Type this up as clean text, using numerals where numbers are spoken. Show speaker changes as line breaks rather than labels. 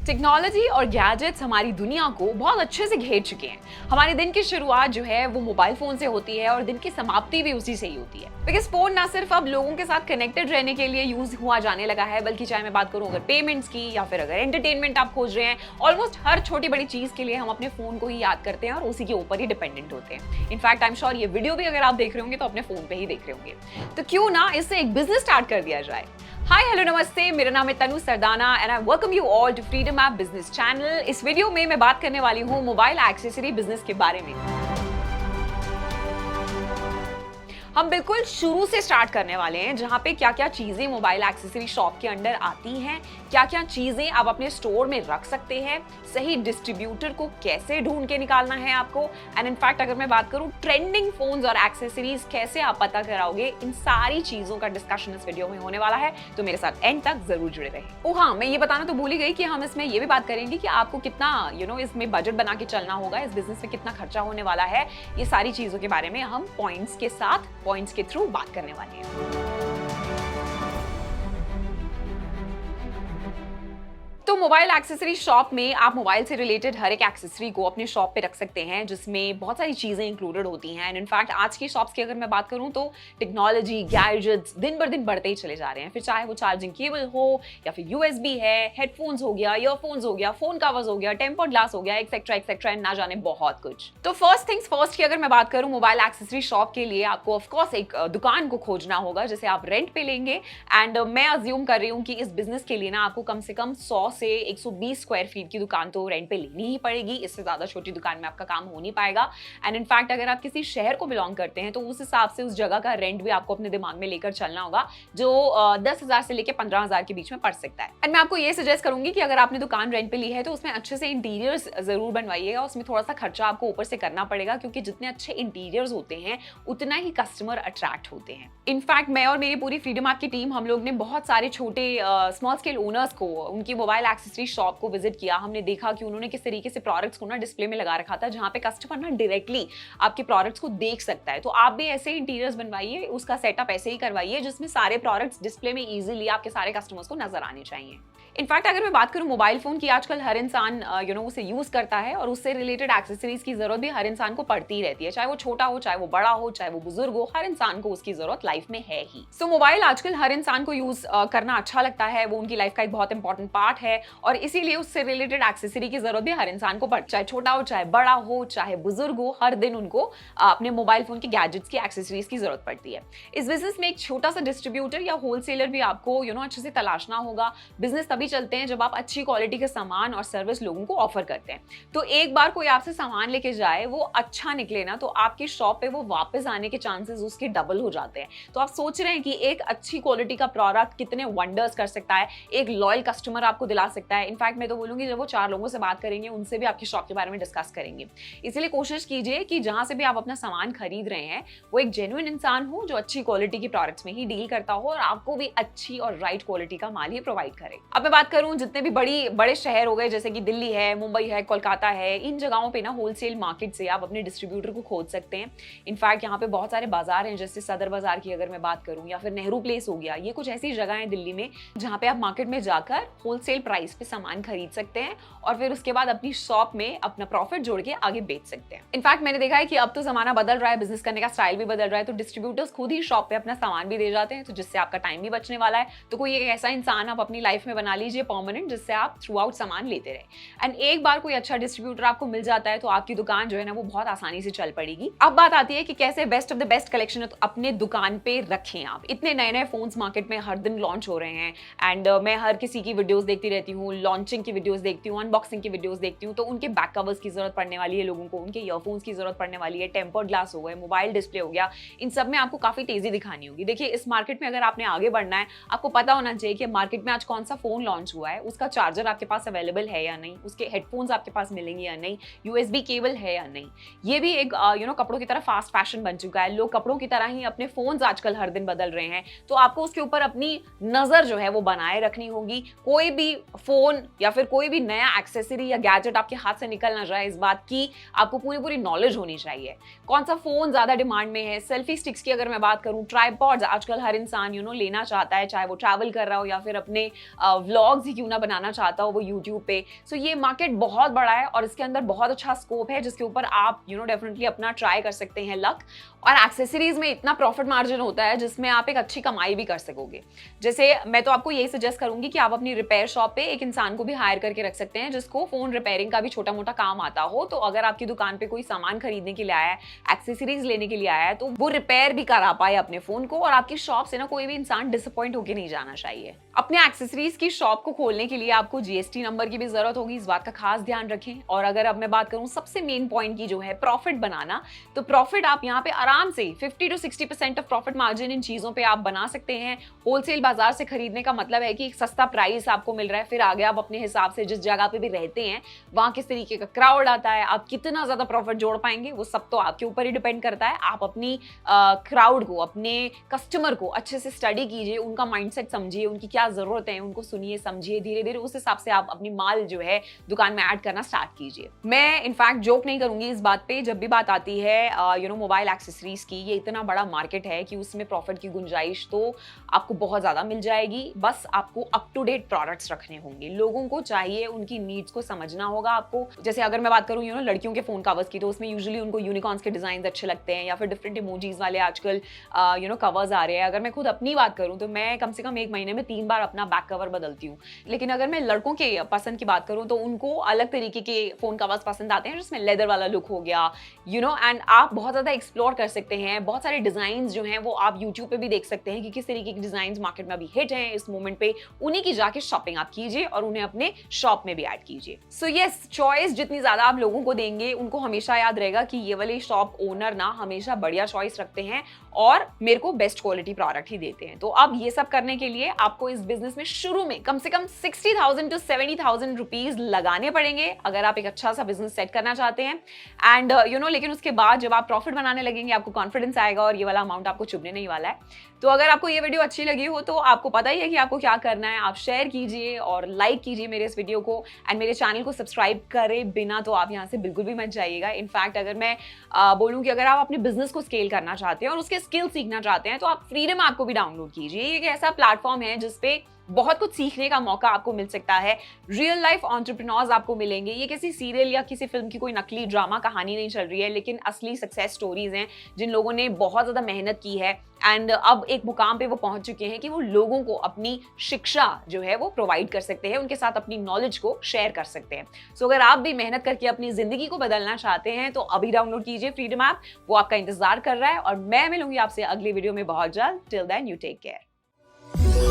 Technology और gadgets हमारी दुनिया को बहुत अच्छे से घेर चुके हैं। हमारे दिन की शुरुआत जो है वो मोबाइल फोन से होती है और दिन की समाप्ति भी उसी से ही होती है। बिकॉज फोन ना सिर्फ अब लोगों के साथ कनेक्टेड रहने के लिए यूज हुआ जाने लगा है, बल्कि चाहे मैं बात करूं अगर पेमेंट्स की या फिर अगर एंटरटेनमेंट आप खोज रहे हैं, ऑलमोस्ट हर छोटी बड़ी चीज के लिए हम अपने फोन को ही याद करते हैं और उसी के ऊपर ही डिपेंडेंट होते हैं। इनफैक्ट आई एम श्योर ये वीडियो भी अगर आप देख रहे होंगे तो अपने फोन पे ही देख रहे होंगे। तो क्यों ना इससे एक बिजनेस स्टार्ट कर दिया जाए। हाय हेलो नमस्ते, मेरा नाम है Tanu Sardana and I welcome you all to freedom app business channel. इस वीडियो में मैं बात करने वाली हूँ मोबाइल एक्सेसरी बिजनेस के बारे में। हम बिल्कुल शुरू से स्टार्ट करने वाले हैं, जहां पे क्या क्या चीजें मोबाइल एक्सेसरी शॉप के अंडर आती हैं, क्या क्या चीजें आप अपने स्टोर में रख सकते हैं, सही डिस्ट्रीब्यूटर को कैसे ढूंढ के निकालना है आपको, एंड इनफैक्ट अगर मैं बात करूं ट्रेंडिंग फोन्स और एक्सेसरीज कैसे आप पता कराओगे, इन सारी चीजों का डिस्कशन इस वीडियो में होने वाला है। तो मेरे साथ एंड तक जरूर जुड़े रहे। ओ हाँ, मैं ये बताना तो भूल ही गई कि हम इसमें ये भी बात करेंगे कि आपको कितना इसमें बजट बना के चलना होगा, इस बिजनेस में कितना खर्चा होने वाला है। ये सारी चीजों के बारे में हम पॉइंट्स के थ्रू बात करने वाले हैं। तो मोबाइल एक्सेसरी शॉप में आप मोबाइल से रिलेटेड हर एक एक्सेसरी को अपने शॉप पे रख सकते हैं, जिसमें बहुत सारी चीजें इंक्लूडेड होती हैं। एंड इनफैक्ट आज की शॉप्स की अगर मैं बात करूं तो टेक्नोलॉजी गैजेट्स दिन बर दिन बढ़ते ही चले जा रहे हैं। फिर चाहे वो चार्जिंग केबल हो या फिर यूएसबी है, हेडफोन्स हो गया, ईयरफोन्स हो गया, फोन कवर्स हो गया, टेम्पर्ड ग्लास हो गया, एक्सेट्रा ना जाने बहुत कुछ। तो फर्स्ट थिंग्स फर्स्ट की अगर मैं बात करूं मोबाइल एक्सेसरी शॉप के लिए आपको ऑफकोर्स एक दुकान को खोजना होगा जिसे आप रेंट पे लेंगे। एंड मैं अज्यूम कर रही हूँ कि इस बिजनेस के लिए ना आपको कम से कम 100 से 120 स्क्वायर फीट की दुकान तो रेंट पे लेनी ही पड़ेगी। इससे ज्यादा छोटी दुकान में आपका काम हो नहीं पाएगा। एंड इनफैक्ट अगर आप किसी शहर को बिलोंग करते हैं तो उस हिसाब से उस जगह का रेंट भी आपको अपने दिमाग में लेकर चलना होगा, जो 10,000 से लेकर 15,000 के बीच में पड़ सकता है। एंड मैं आपको ये सजेस्ट करूंगी कि अगर आपने दुकान रेंट पे ली है तो उसमें अच्छे से इंटीरियर्स जरूर बनवाइएगा। उसमें थोड़ा सा खर्चा आपको ऊपर से करना पड़ेगा, क्योंकि जितने अच्छे इंटीरियर्स होते हैं उतना ही कस्टमर अट्रैक्ट होते हैं। इनफैक्ट मैं और मेरी पूरी फ्रीडम ऐप की टीम, हम लोग ने बहुत सारे छोटे स्मॉल स्केल ओनर्स को उनकी मोबाइल एक्सेसरी शॉप को विजिट किया। हमने देखा कि उन्होंने किस तरीके से प्रोडक्ट्स को ना डिस्प्ले में लगा रखा था, जहां पे कस्टमर ना डायरेक्टली आपके प्रोडक्ट्स को देख सकता है। तो आप भी ऐसे इंटीरियर्स बनवाइए, उसका सेटअप ऐसे ही करवाइए जिसमें सारे प्रोडक्ट्स डिस्प्ले में इजीली आपके सारे कस्टमर्स को नजर आने चाहिए। इनफैक्ट अगर मैं बात करूं मोबाइल फोन की, आजकल हर इंसान उसे यूज करता है और उससे रिलेटेड एक्सेसरीज की जरूरत भी हर इंसान को पड़ती ही रहती है। चाहे वो छोटा हो, चाहे वो बड़ा हो, चाहे वो बुजुर्ग हो, हर इंसान को उसकी जरूरत लाइफ में है ही। सो मोबाइल आजकल हर इंसान को यूज करना अच्छा लगता है, वो उनकी लाइफ का एक बहुत इंपॉर्टेंट पार्ट है और इसीलिए उससे रिलेटेड एक्सेसरी की जरूरत भी हर इंसान को पड़ती है। चाहे छोटा हो, चाहे बड़ा हो, चाहे बुजुर्ग हो, हर दिन उनको अपने मोबाइल फोन के गैजेट्स की एक्सेसरीज की जरूरत पड़ती है। इस बिजनेस में एक छोटा सा डिस्ट्रीब्यूटर या होलसेलर भी आपको अच्छे से तलाशना होगा। बिजनेस तभी चलते हैं जब आप अच्छी क्वालिटी के सामान और सर्विस लोगों को ऑफर करते हैं। तो एक बार कोई आपसे सामान लेके जाए, वो अच्छा निकले ना, तो आपकी शॉप पे वो वापस आने के चांसेस उसके डबल हो जाते हैं। तो आप सोच रहे हैं कि एक अच्छी क्वालिटी का प्रोडक्ट कितने वंडर्स कर सकता है, एक लॉयल कस्टमर आपको दिला सकता है। इनफैक्ट मैं तो बोलूंगी जब वो 4 लोगों से बात करेंगे उनसे भी आपकी शॉप के बारे में डिस्कस करेंगे। इसलिए कोशिश कीजिए कि जहां से भी आप अपना सामान खरीद रहे हैं वो एक जेन्युइन इंसान हो, जो अच्छी क्वालिटी के प्रोडक्ट्स में ही डील करता हो और आपको भी अच्छी और राइट क्वालिटी का माल ही प्रोवाइड करे। अब मैं बात करूं जितने भी बड़े शहर हो गए, जैसे कि दिल्ली है, मुंबई है, कोलकाता है, इन जगहों पे ना होलसेल मार्केट से आप अपने डिस्ट्रीब्यूटर को खोज सकते हैं। इनफैक्ट यहाँ पे बहुत सारे बाजार हैं, जैसे सदर बाजार की अगर मैं बात करूं या फिर नेहरू प्लेस हो गया, ये कुछ ऐसी जगह है दिल्ली में जहाँ पे आप मार्केट में जाकर होलसेल प्राइस पे सामान खरीद सकते हैं और फिर उसके बाद अपनी शॉप में अपना प्रॉफिट जोड़ के आगे बेच सकते हैं। इनफैक्ट मैंने देखा है कि अब तो जमाना बदल रहा है, बिजनेस करने का स्टाइल भी बदल रहा है, तो डिस्ट्रीब्यूटर्स खुद ही शॉप पे अपना सामान भी दे जाते हैं, तो जिससे आपका टाइम भी बचने वाला है। तो कोई एक ऐसा इंसान आप अपनी लाइफ में बना लीजिए परमानेंट, जिससे आप थ्रू आउट सामान लेते रहे। एंड एक बार कोई अच्छा डिस्ट्रीब्यूटर आपको मिल जाता है तो आपकी दुकान जो है ना वो बहुत आसानी से चल पड़ेगी। अब बात आती है कि कैसे best of the best collection अपने दुकान पे रखें आप। इतने नए नए फोन्स मार्केट में हर दिन लॉन्च हो रहे हैं एंड मैं हर किसी की वीडियोस देखती रहती हूँ, लॉन्चिंग की वीडियोस देखती हूँ, अनबॉक्सिंग की वीडियोस देखती हूँ। तो उनके बैक कवर्स की जरूरत पड़ने वाली है लोगों को, उनके ईयरफोन्स की जरूरत पड़ने वाली है, टेम्पर्ड ग्लास हो गए, मोबाइल डिस्प्ले हो गया, इन सब में आपको काफी तेजी दिखानी होगी। देखिए इस मार्केट में अगर आपने आगे बढ़ना है, आपको पता होना चाहिए कि मार्केट में आज कौन सा फोन लॉन्च हुआ है, उसका चार्जर आपके पास अवेलेबल है या नहीं, उसके हेडफोन्स आपके पास मिलेंगे या नहीं, यूएसबी केबल है या नहीं। ये भी एक कपड़ों की तरह फास्ट फैशन बन चुका है। लोग कपड़ों की तरह ही अपने फोन्स आजकल हर दिन बदल रहे हैं, तो आपको उसके ऊपर अपनी नजर जो है वो बनाए रखनी होगी। कोई भी फोन या फिर कोई भी नया एक्सेसरी या गैजेट आपके हाथ से निकल ना जाए, इस बात की आपको पूरी नॉलेज होनी चाहिए। कौन सा फोन ज्यादा डिमांड में है, सेल्फी स्टिक्स की अगर मैं बात करूं, ट्राइपॉड्स आजकल हर इंसान लेना चाहता है, चाहे वो ट्रैवल कर रहा हो या फिर अपने व्लॉग्स ही क्यों ना बनाना चाहता हो वो यूट्यूब पे। सो ये मार्केट बहुत बड़ा है और इसके अंदर बहुत अच्छा स्कोप है जिसके ऊपर आप डेफिनेटली अपना ट्राई कर सकते हैं लक। और एक्सेसरीज में इतना प्रॉफिट मार्जिन होता है जिसमें आप एक अच्छी कमाई भी कर सकोगे। जैसे मैं तो आपको यही सजेस्ट करूंगी कि आप अपनी रिपेयर शॉप पे एक इंसान को भी हायर करके रख सकते हैं जिसको फोन रिपेयरिंग का भी छोटा मोटा काम आता हो। तो अगर आपकी दुकान पे कोई सामान खरीदने के लिए आया है, एक्सेसरीज लेने के लिए आया है, तो वो रिपेयर भी करा पाए अपने फोन को और आपकी शॉप से ना कोई भी इंसान डिसअपॉइंट होकर नहीं जाना चाहिए। अपने एक्सेसरीज की शॉप को खोलने के लिए आपको जीएसटी नंबर की भी जरूरत होगी, इस बात का खास ध्यान रखें। और अगर अब मैं बात करूं सबसे मेन पॉइंट की जो है प्रॉफिट बनाना, तो प्रॉफिट आप यहाँ पे आराम से 50 to 60% of profit margin in चीजों पे आप बना सकते हैं। होलसेल बाजार से खरीदने का मतलब है कि एक सस्ता प्राइस आपको मिल रहा है, फिर आगे आप अपने हिसाब से जिस जगह पे भी रहते हैं वहां किस तरीके का क्राउड आता है, आप कितना ज्यादा प्रॉफिट जोड़ पाएंगे, वो सब तो आपके ऊपर ही डिपेंड करता है। आप अपनी क्राउड को, अपने कस्टमर को अच्छे से स्टडी कीजिए, उनका माइंडसेट समझिए, उनकी क्या जरूरत है उनको सुनिए समझिए, धीरे धीरे उस हिसाब से आप अपनी माल जो है दुकान में ऐड करना स्टार्ट कीजिए। मैं इनफैक्ट जोक नहीं करूंगी इस बात पे, जब भी बात आती है मोबाइल एक्सेसरीज की, ये इतना बड़ा मार्केट है कि उसमें प्रॉफिट की गुंजाइश तो आपको बहुत ज्यादा मिल जाएगी। बस आपको अप टू डेट प्रोडक्ट्स रखने होंगे, लोगों को चाहिए, उनकी नीड्स को समझना होगा आपको। जैसे अगर मैं बात करूं लड़कियों के फोन कवर्स की, तो उसमें यूजुअली उनको यूनिकॉर्न्स के डिजाइन अच्छे लगते हैं या फिर डिफरेंट इमोजीज वाले आजकल कवर्स आ रहे हैं। अगर मैं खुद अपनी बात करूं तो मैं कम से कम एक महीने में 3 बार अपना बैक कवर बदलती हूँ। लेकिन अगर मैं लड़कों के पसंद की बात करूं तो उनको अलग तरीके के फोन कवर्स पसंद आते हैं जिसमें लेदर वाला लुक हो गया, एंड आप बहुत ज्यादा एक्सप्लोर कर सकते हैं। बहुत सारे डिजाइन जो हैं वो आप यूट्यूब पे भी देख सकते हैं कि किस तरीके के डिजाइन मार्केट में अभी हिट हैं इस मोमेंट पे, उन्हीं की जाके शॉपिंग आप कीजिए और उन्हें अपने शॉप में भी ऐड कीजिए। सो यस, चॉइस जितनी ज्यादा आप लोगों को देंगे, उनको हमेशा याद रहेगा कि ये वाले शॉप ओनर ना हमेशा बढ़िया चॉइस रखते हैं और मेरे को बेस्ट क्वालिटी प्रोडक्ट ही देते हैं। तो अब ये सब करने के लिए आपको इस बिजनेस में शुरू में कम से कम 60,000 to 70,000 रुपीज लगाने पड़ेंगे अगर आप एक अच्छा सा बिजनेस सेट करना चाहते हैं। एंड लेकिन उसके बाद जब आप प्रॉफिट बनाने लगेंगे आपको कॉन्फिडेंस आएगा और ये वाला अमाउंट आपको चुभने नहीं वाला है। तो अगर आपको ये वीडियो अच्छी लगी हो तो आपको पता ही है कि आपको क्या करना है, आप शेयर कीजिए और लाइक कीजिए मेरे इस वीडियो को, एंड मेरे चैनल को सब्सक्राइब करे बिना तो आप यहाँ से बिल्कुल भी मत जाइएगा। इनफैक्ट अगर मैं बोलूँ कि अगर आप अपने बिजनेस को स्केल करना चाहते हैं और उसके स्किल सीखना चाहते हैं तो आप फ्रीडम ऐप को भी डाउनलोड कीजिए। ये एक ऐसा प्लेटफॉर्म है जिसपे बहुत कुछ सीखने का मौका आपको मिल सकता है, रियल लाइफ एंटरप्रेन्योर्स आपको मिलेंगे। ये किसी सीरियल या किसी फिल्म की कोई नकली ड्रामा कहानी नहीं चल रही है, लेकिन असली सक्सेस स्टोरीज हैं जिन लोगों ने बहुत ज्यादा मेहनत की है एंड अब एक मुकाम पे वो पहुंच चुके हैं कि वो लोगों को अपनी शिक्षा जो है वो प्रोवाइड कर सकते हैं, उनके साथ अपनी नॉलेज को शेयर कर सकते हैं। सो अगर आप भी मेहनत करके अपनी जिंदगी को बदलना चाहते हैं तो अभी डाउनलोड कीजिए फ्रीडम ऐप, वो आपका इंतजार कर रहा है। और मैं मिलूंगी आपसे अगली वीडियो में बहुत जल्द। Till then you take care.